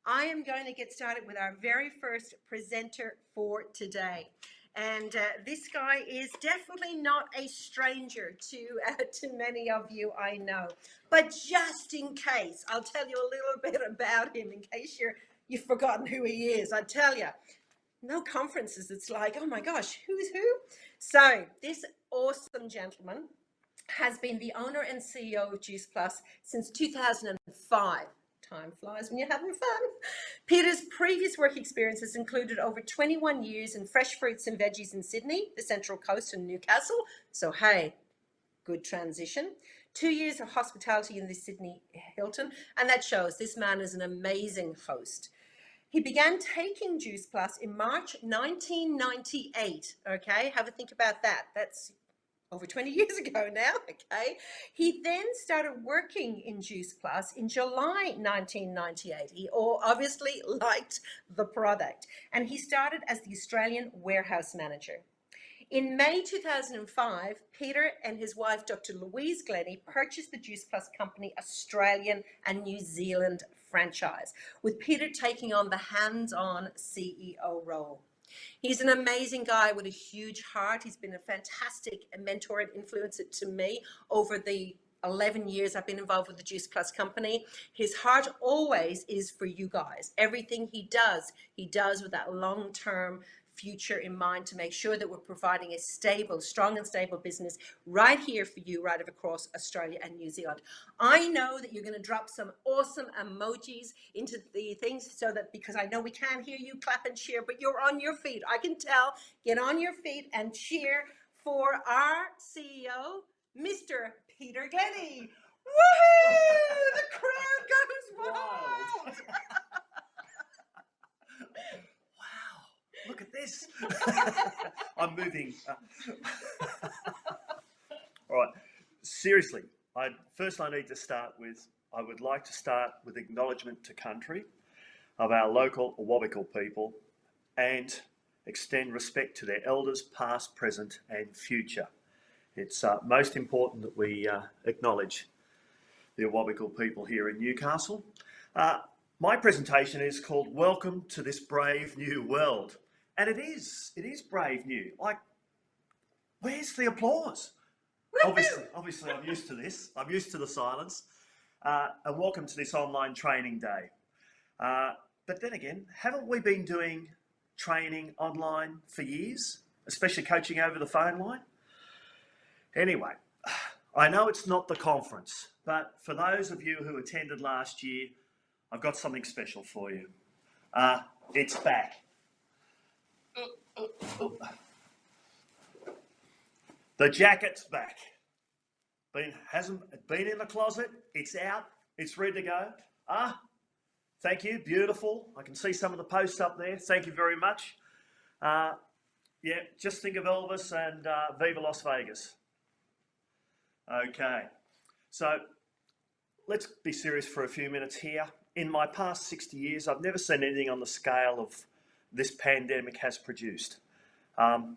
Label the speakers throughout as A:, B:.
A: I am going to get started with our very first presenter for today. And this guy is definitely not a stranger to many of you, I know. But just in case, I'll tell you a little bit about him in case you've forgotten who he is. I tell you, no conferences, it's like, oh my gosh, who's who? So this awesome gentleman has been the owner and CEO of Juice Plus since 2005. Time flies when you're having fun. Peter's previous work experiences included over 21 years in fresh fruits and veggies in Sydney, the Central Coast, and Newcastle. So, hey, good transition. 2 years of hospitality in the Sydney Hilton, and that shows this man is an amazing host. He began taking Juice Plus in March 1998. Okay, have a think about that. That's over 20 years ago now, okay? He then started working in Juice Plus in July 1998. He obviously liked the product, and he started as the Australian warehouse manager. In May 2005, Peter and his wife, Dr. Louise Glennie, purchased the Juice Plus Company Australian and New Zealand franchise, with Peter taking on the hands-on CEO role. He's an amazing guy with a huge heart. He's been a fantastic mentor and influencer to me over the 11 years I've been involved with the Juice Plus Company. His heart always is for you guys. Everything he does with that long-term future in mind to make sure that we're providing a stable, strong and stable business right here for you, right across Australia and New Zealand. I know that you're going to drop some awesome emojis into the things so that, because I know we can't hear you clap and cheer, but you're on your feet. I can tell. Get on your feet and cheer for our CEO, Mr. Peter Glennie. Woohoo! The crowd goes wild.
B: Look at this. I'm moving. All right. Seriously, I would like to start with acknowledgement to country of our local Awabakal people and extend respect to their elders, past, present and future. It's most important that we acknowledge the Awabakal people here in Newcastle. My presentation is called Welcome to This Brave New World. And it is brave new. Like, where's the applause? Obviously, I'm used to this. I'm used to the silence. And welcome to this online training day. But then again, haven't we been doing training online for years, especially coaching over the phone line? Anyway, I know it's not the conference, but for those of you who attended last year, I've got something special for you. It's back. The jacket's back. Hasn't been in the closet. It's out. It's ready to go. Thank you. Beautiful. I can see some of the posts up there. Thank you very much. Yeah, just think of Elvis and Viva Las Vegas. Okay, so let's be serious for a few minutes here. In my past 60 years, I've never seen anything on the scale of this pandemic has produced.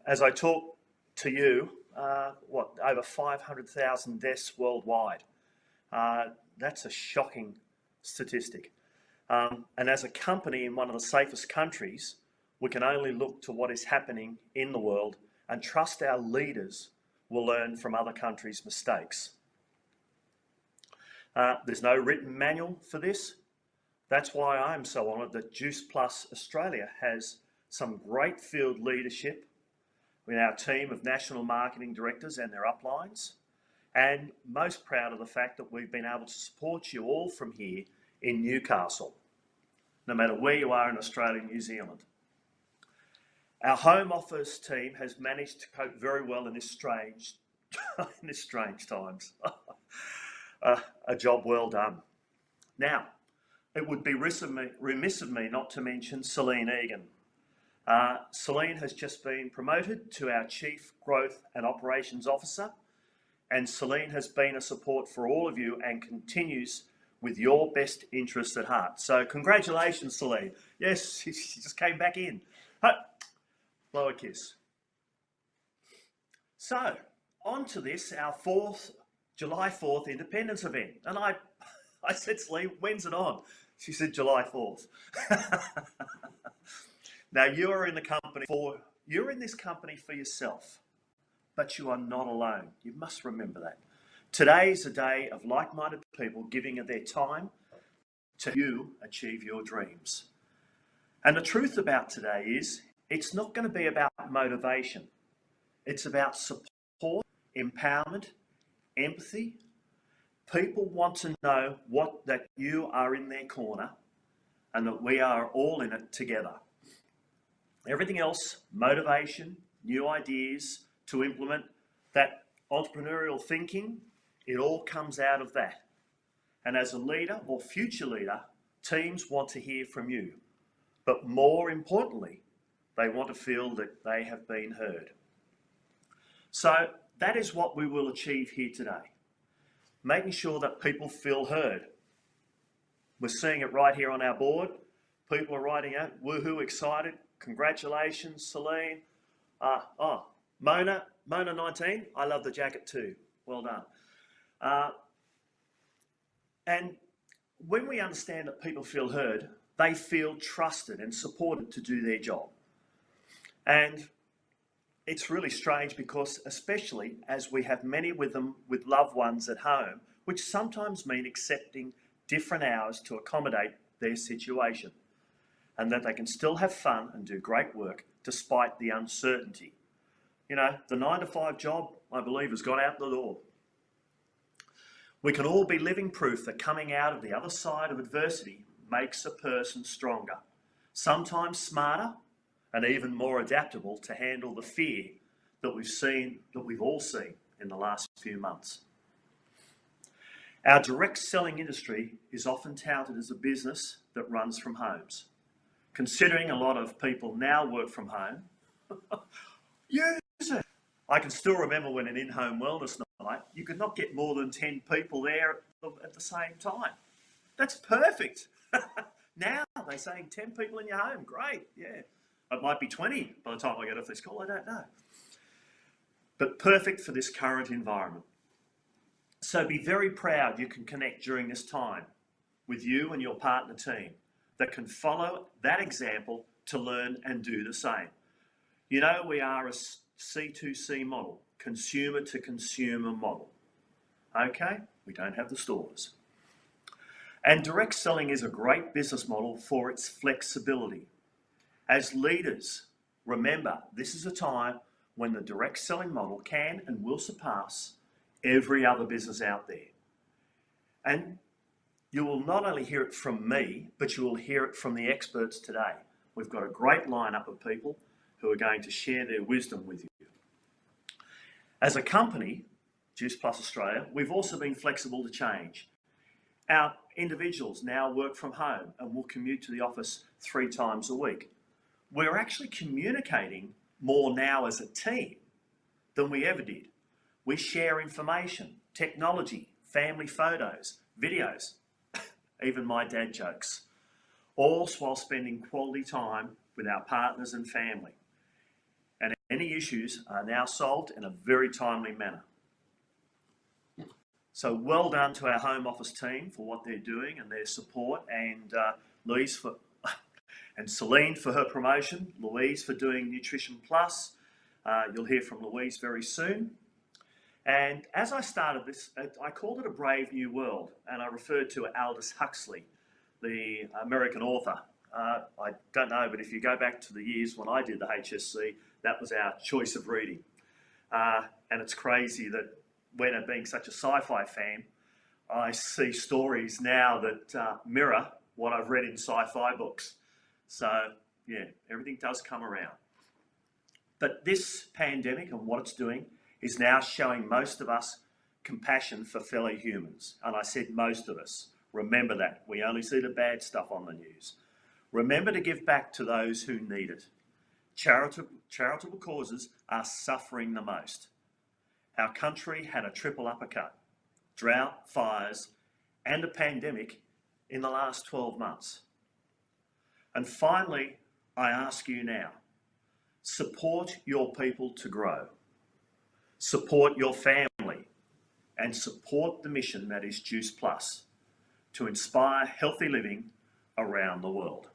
B: As I talk to you, over 500,000 deaths worldwide. That's a shocking statistic. And as a company in one of the safest countries, we can only look to what is happening in the world and trust our leaders will learn from other countries' mistakes. There's no written manual for this. That's why I'm so honoured that Juice Plus Australia has some great field leadership with our team of national marketing directors and their uplines, and most proud of the fact that we've been able to support you all from here in Newcastle, no matter where you are in Australia and New Zealand. Our home office team has managed to cope very well in this strange times. A job well done. Now, it would be remiss of me not to mention Celine Egan. Celine has just been promoted to our Chief Growth and Operations Officer, and Celine has been a support for all of you and continues with your best interests at heart. So congratulations, Celine. Yes, she just came back in. Blow a kiss. So, on to this, our July 4th Independence event. And I said, Celine, when's it on? She said July 4th. Now you're in this company for yourself, but you are not alone. You must remember that. Today is a day of like-minded people giving of their time to you achieve your dreams. And the truth about today is it's not going to be about motivation. It's about support, empowerment, empathy. People want to know that you are in their corner and that we are all in it together. Everything else, motivation, new ideas to implement, that entrepreneurial thinking, it all comes out of that. And as a leader or future leader, teams want to hear from you. But more importantly, they want to feel that they have been heard. So that is what we will achieve here today. Making sure that people feel heard. We're seeing it right here on our board. People are writing out, woohoo, excited, congratulations, Celine. Mona 19, I love the jacket too. Well done. And when we understand that people feel heard, they feel trusted and supported to do their job. And it's really strange because, especially as we have many with them with loved ones at home, which sometimes mean accepting different hours to accommodate their situation, and that they can still have fun and do great work despite the uncertainty. You know, the 9-to-5 job, I believe, has gone out the door. We can all be living proof that coming out of the other side of adversity makes a person stronger, sometimes smarter, and even more adaptable to handle the fear that we've all seen in the last few months. Our direct selling industry is often touted as a business that runs from homes. Considering a lot of people now work from home, use it. I can still remember when an in-home wellness night, you could not get more than 10 people there at the same time. That's perfect. Now they're saying 10 people in your home, great, yeah. It might be 20 by the time I get off this call, I don't know. But perfect for this current environment. So be very proud you can connect during this time with you and your partner team that can follow that example to learn and do the same. You know, we are a C2C model, consumer to consumer model. Okay, we don't have the stores. And direct selling is a great business model for its flexibility. As leaders, remember, this is a time when the direct selling model can and will surpass every other business out there. And you will not only hear it from me, but you will hear it from the experts today. We've got a great lineup of people who are going to share their wisdom with you. As a company, Juice Plus Australia, we've also been flexible to change. Our individuals now work from home and will commute to the office 3 times a week. We're actually communicating more now as a team than we ever did. We share information, technology, family photos, videos, even my dad jokes, all while spending quality time with our partners and family. And any issues are now solved in a very timely manner. So well done to our home office team for what they're doing and their support, and Celine for her promotion, Louise for doing Nutrition Plus. You'll hear from Louise very soon. And as I started this, I called it a brave new world, and I referred to Aldous Huxley, the American author. I don't know, but if you go back to the years when I did the HSC, that was our choice of reading. And it's crazy that when being such a sci-fi fan, I see stories now that mirror what I've read in sci-fi books. So yeah, everything does come around. But this pandemic and what it's doing is now showing most of us compassion for fellow humans. And I said most of us. Remember that. We only see the bad stuff on the news. Remember to give back to those who need it. Charitable causes are suffering the most. Our country had a triple uppercut: drought, fires, and a pandemic in the last 12 months. And finally, I ask you now, support your people to grow. Support your family and support the mission that is Juice Plus, to inspire healthy living around the world.